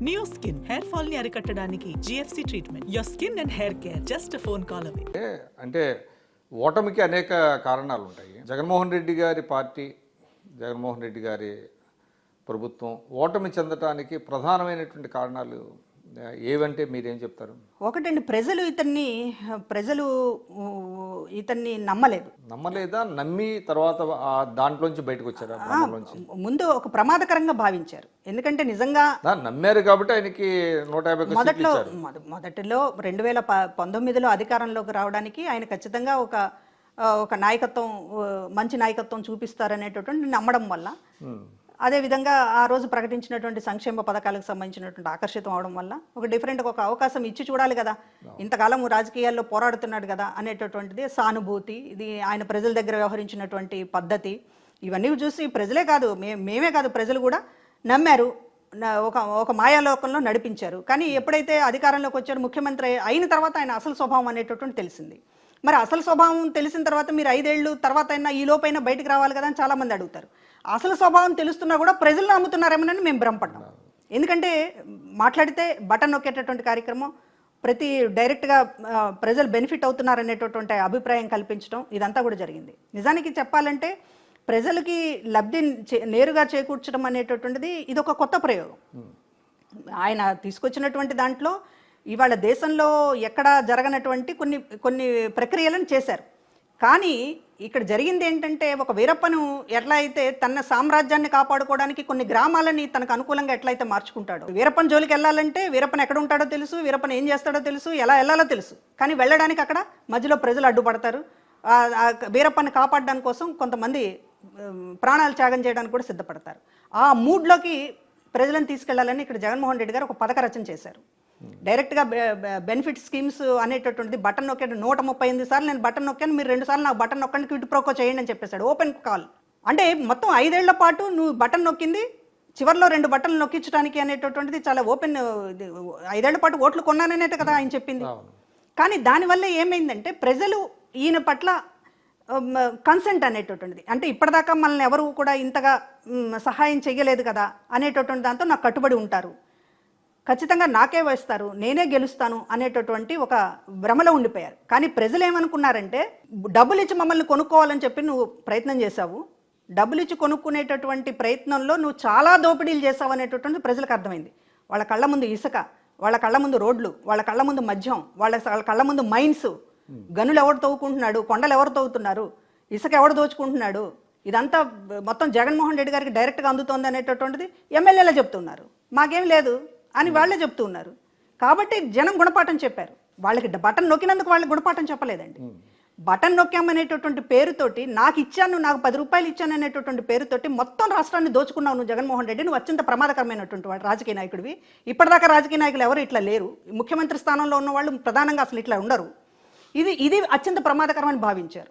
Neo skin hair fall ని అరికట్టడానికి GFC treatment. Your skin and hair care just phone call away. అంటే ఓటమికి అనేక కారణాలు ఉంటాయి. జగన్మోహన్ రెడ్డి గారి పార్టీ, జగన్మోహన్ రెడ్డి గారి ప్రభుత్వం ఓటమి చెందటానికి ప్రధానమైనటువంటి కారణాలు ఏవంటే మీరేం చెప్తారు? ఒకటండి, ప్రజలు ఇతన్ని నమ్మలేదా? నమ్మి తర్వాత దాంట్లోంచి బయటకు వచ్చారా? ముందు ఒక ప్రమాదకరంగా భావించారు. ఎందుకంటే నిజంగా నమ్మారు కాబట్టి ఆయనకి 150 మొదటిలో 2019లో అధికారంలోకి రావడానికి ఆయన ఖచ్చితంగా ఒక నాయకత్వం, మంచి నాయకత్వం చూపిస్తారనేటటువంటి నమ్మడం వల్ల, అదేవిధంగా ఆ రోజు ప్రకటించినటువంటి సంక్షేమ పథకాలకు సంబంధించినటువంటి ఆకర్షితం అవడం వల్ల ఒక ఒక అవకాశం ఇచ్చి చూడాలి కదా, ఇంతకాలం రాజకీయాల్లో పోరాడుతున్నాడు కదా అనేటటువంటిది సానుభూతి, ఇది ఆయన ప్రజల దగ్గర వ్యవహరించినటువంటి పద్ధతి, ఇవన్నీ చూసి ప్రజలే కాదు, మేమే కాదు, ప్రజలు కూడా నమ్మారు. ఒక మాయాలోకంలో నడిపించారు. కానీ ఎప్పుడైతే అధికారంలోకి వచ్చారు, ముఖ్యమంత్రి అయిన తర్వాత ఆయన అసలు స్వభావం అనేటటువంటి తెలిసింది. మరి అసలు స్వభావం తెలిసిన తర్వాత మీరు 5 ఏళ్ళు తర్వాత అయినా ఈ లోపైనా బయటకు రావాలి కదా అని చాలామంది అడుగుతారు. అసలు స్వభావం తెలుస్తున్నా కూడా ప్రజలు నమ్ముతున్నారేమోనని మేము భ్రమపడ్డాం. ఎందుకంటే మాట్లాడితే బటన్ నొక్కేటటువంటి కార్యక్రమం, డైరెక్ట్గా ప్రజలు బెనిఫిట్ అవుతున్నారనేటటువంటి అభిప్రాయం కల్పించడం, ఇదంతా కూడా జరిగింది. నిజానికి చెప్పాలంటే ప్రజలకి లబ్ధి నేరుగా చేకూర్చడం అనేటటువంటిది ఇది ఒక కొత్త ప్రయోగం. ఆయన తీసుకొచ్చినటువంటి దాంట్లో ఇవాళ దేశంలో ఎక్కడ జరగనటువంటి కొన్ని ప్రక్రియలను చేశారు. కానీ ఇక్కడ జరిగింది ఏంటంటే, ఒక వీరప్పను ఎట్లా అయితే తన సామ్రాజ్యాన్ని కాపాడుకోవడానికి కొన్ని గ్రామాలని తనకు అనుకూలంగా ఎట్లయితే మార్చుకుంటాడో, వీరప్పన్ జోలికి వెళ్ళాలంటే వీరప్పన్ ఎక్కడ ఉంటాడో తెలుసు, వీరప్పన్ ఏం చేస్తాడో తెలుసు, ఎలా వెళ్ళాలో తెలుసు. కానీ వెళ్ళడానికి అక్కడ మధ్యలో ప్రజలు అడ్డుపడతారు. వీరప్పని కాపాడడానికి కోసం కొంతమంది ప్రాణాలు త్యాగం చేయడానికి కూడా సిద్ధపడతారు. ఆ మూడ్లోకి ప్రజలను తీసుకెళ్లాలని ఇక్కడ జగన్మోహన్ రెడ్డి గారు ఒక పథక రచన చేశారు. డైరెక్ట్గా బెనిఫిట్ స్కీమ్స్ అనేటటువంటిది బటన్ నొక్కాడు. 138 సార్లు నేను బటన్ నొక్కాను, మీరు 2 సార్లు నాకు బటన్ నొక్కండి, క్విట్ ప్రోకో చేయండి అని చెప్పేశాడు. Open call. అంటే మొత్తం 5 ఏళ్ల పాటు నువ్వు బటన్ నొక్కింది, చివరిలో 2 బటన్లు నొక్కించడానికి అనేటటువంటిది చాలా ఓపెన్. 5 ఏళ్ల పాటు ఓట్లు కొన్నాననేట కదా ఆయన చెప్పింది. కానీ దానివల్ల ఏమైందంటే ప్రజలు ఈయన పట్ల కన్సెంట్ అనేటటువంటిది, అంటే ఇప్పటిదాకా మనల్ని ఎవరు కూడా ఇంతగా సహాయం చెయ్యలేదు కదా అనేటటువంటి దాంతో నాకు కట్టుబడి ఉంటారు, ఖచ్చితంగా నాకే వేస్తారు, నేనే గెలుస్తాను అనేటటువంటి ఒక భ్రమలో ఉండిపోయారు. కానీ ప్రజలు ఏమనుకున్నారంటే, డబ్బులు ఇచ్చి మమ్మల్ని కొనుక్కోవాలని చెప్పి నువ్వు ప్రయత్నం చేశావు, డబ్బులు ఇచ్చి కొనుక్కునేటటువంటి ప్రయత్నంలో నువ్వు చాలా దోపిడీలు చేసావు అనేటటువంటి ప్రజలకు అర్థమైంది. వాళ్ళ కళ్ళ ముందు ఇసుక, వాళ్ళ కళ్ళ ముందు రోడ్లు, వాళ్ళ కళ్ళ ముందు మద్యం, వాళ్ళ కళ్ళ ముందు మైన్స్, గనులు ఎవరు తవ్వుకుంటున్నాడు, కొండలు ఎవరు తవ్వుతున్నారు, ఇసుక ఎవరు దోచుకుంటున్నాడు, ఇదంతా మొత్తం జగన్మోహన్ రెడ్డి గారికి డైరెక్ట్గా అందుతోంది అనేటటువంటిది ఎమ్మెల్యేలే చెప్తున్నారు. మాకేం లేదు అని వాళ్ళే చెప్తూ ఉన్నారు. కాబట్టి జనం గుణపాఠం చెప్పారు. వాళ్ళకి బటన్ నొక్కినందుకు వాళ్ళకి గుణపాఠం చెప్పలేదండి. బటన్ నొక్కామనేటటువంటి పేరుతోటి, నాకు ఇచ్చాను, నాకు 10 రూపాయలు ఇచ్చాను అనేటటువంటి పేరుతోటి మొత్తం రాష్ట్రాన్ని దోచుకున్నావు నువ్వు జగన్మోహన్ రెడ్డి. నువ్వు అత్యంత ప్రమాదకరమైనటువంటి వాడు రాజకీయ నాయకుడివి. ఇప్పటిదాకా రాజకీయ నాయకులు ఎవరు ఇట్లా లేరు. ముఖ్యమంత్రి స్థానంలో ఉన్న వాళ్ళు ప్రధానంగా అసలు ఇట్లా ఉండరు. ఇది అత్యంత ప్రమాదకరమని భావించారు.